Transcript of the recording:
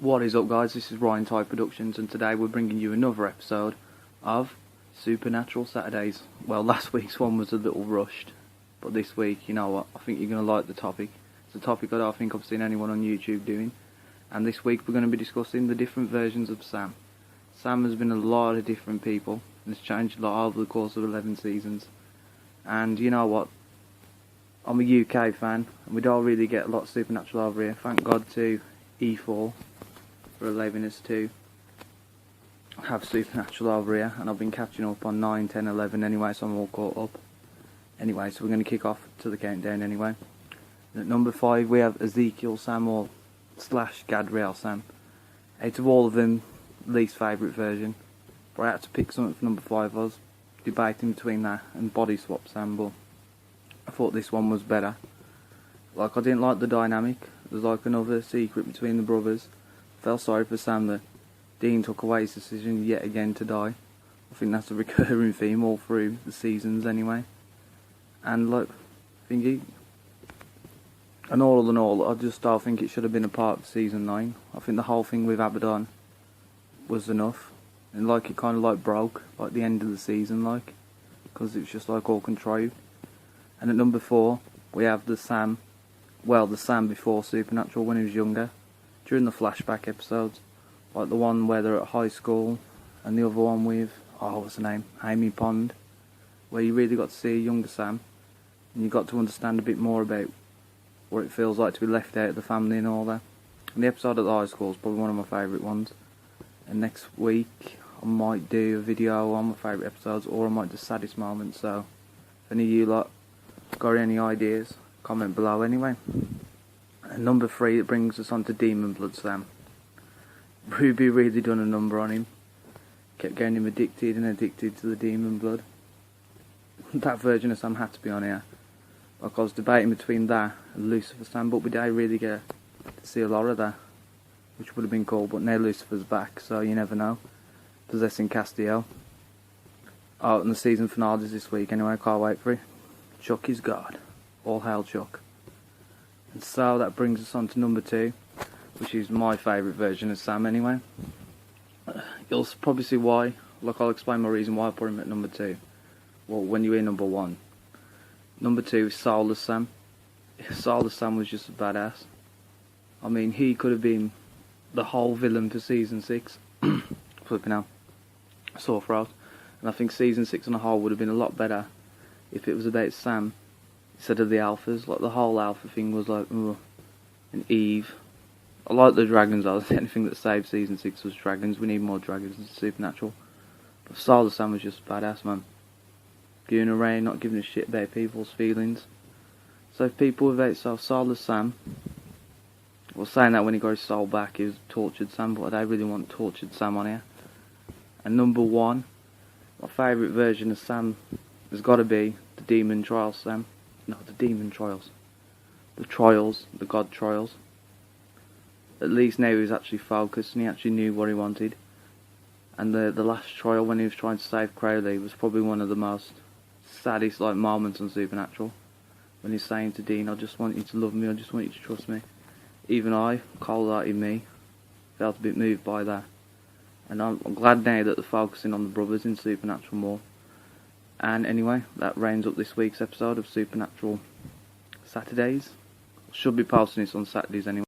What is up, guys? This is Ryan Ty Productions, and today we're bringing you another episode of Supernatural Saturdays. Well, last week's one was a little rushed, but this week, you know what, I think you're going to like the topic. It's a topic I don't think I've seen anyone on YouTube doing, and this week we're going to be discussing the different versions of Sam. Sam has been a lot of different people, and it's changed a lot over the course of 11 seasons, and you know what, I'm a UK fan, and we don't really get a lot of Supernatural over here. Thank God to E4 for allowing us to have Supernatural over here, and I've been catching up on 9, 10, 11 anyway, so I'm all caught up. Anyway, so we're going to kick off to the countdown anyway. And at number 5 we have Ezekiel Sam, or / Gadriel Sam. Out of all of them, least favourite version. But I had to pick something for number 5. I was debating between that and Body Swap Sam, but I thought this one was better. Like, I didn't like the dynamic. There's like another secret between the brothers. Felt sorry for Sam that Dean took away his decision yet again to die. I think that's a recurring theme all through the seasons anyway. And like, thingy, and all in all, I just don't think it should have been a part of season 9. I think the whole thing with Abaddon was enough, and like it kind of like broke like the end of the season, like, because it was just like all contrived. And at number 4 we have the Sam, well, the Sam before Supernatural, when he was younger, during the flashback episodes, like the one where they're at high school, and the other one with, what's the name, Amy Pond, where you really got to see a younger Sam, and you got to understand a bit more about what it feels like to be left out of the family and all that. And the episode at the high school is probably one of my favourite ones, and next week I might do a video on my favourite episodes, or I might do saddest moments, so if any of you lot got any ideas, comment below anyway. And number 3, it brings us on to Demon Blood Sam. Ruby really done a number on him. Kept getting him addicted to the demon blood. That version of Sam had to be on here. Like, I was debating between that and Lucifer Sam, but we didn't really get to see a lot of that, which would have been cool. But now Lucifer's back, so you never know. Possessing Castiel. Oh, and the season finale is this week anyway, can't wait for it. Chuck is God. All hail Chuck. And so that brings us on to number 2, which is my favourite version of Sam anyway. You'll probably see why. Look, I'll explain my reason why I put him at number 2. Well, when you hear number 1. Number 2 is Soulless Sam. Soulless Sam was just a badass. I mean, he could have been the whole villain for season 6. Flipping out. Sore throat. And I think season 6 on the whole would have been a lot better if it was about Sam instead of the alphas. Like, the whole alpha thing was like, ugh. And Eve. I like the dragons though. Anything that saved season 6 was dragons. We need more dragons in Supernatural. But Soulless Sam was just badass, man. Going around, not giving a shit about people's feelings. So if people without Soulless Sam, well, saying that when he got his soul back, he was tortured Sam, but I don't really want tortured Sam on here. And number 1, my favourite version of Sam has got to be the Demon Trials Sam. No, the Demon Trials. The Trials, the God Trials. At least now he was actually focused and he actually knew what he wanted. And the last trial, when he was trying to save Crowley, was probably one of the most saddest like moments on Supernatural. When he's saying to Dean, I just want you to love me, I just want you to trust me. Even I, cold-hearted me, felt a bit moved by that. And I'm glad now that they're focusing on the brothers in Supernatural more. And anyway, that rounds up this week's episode of Supernatural Saturdays. Should be posting this on Saturdays anyway.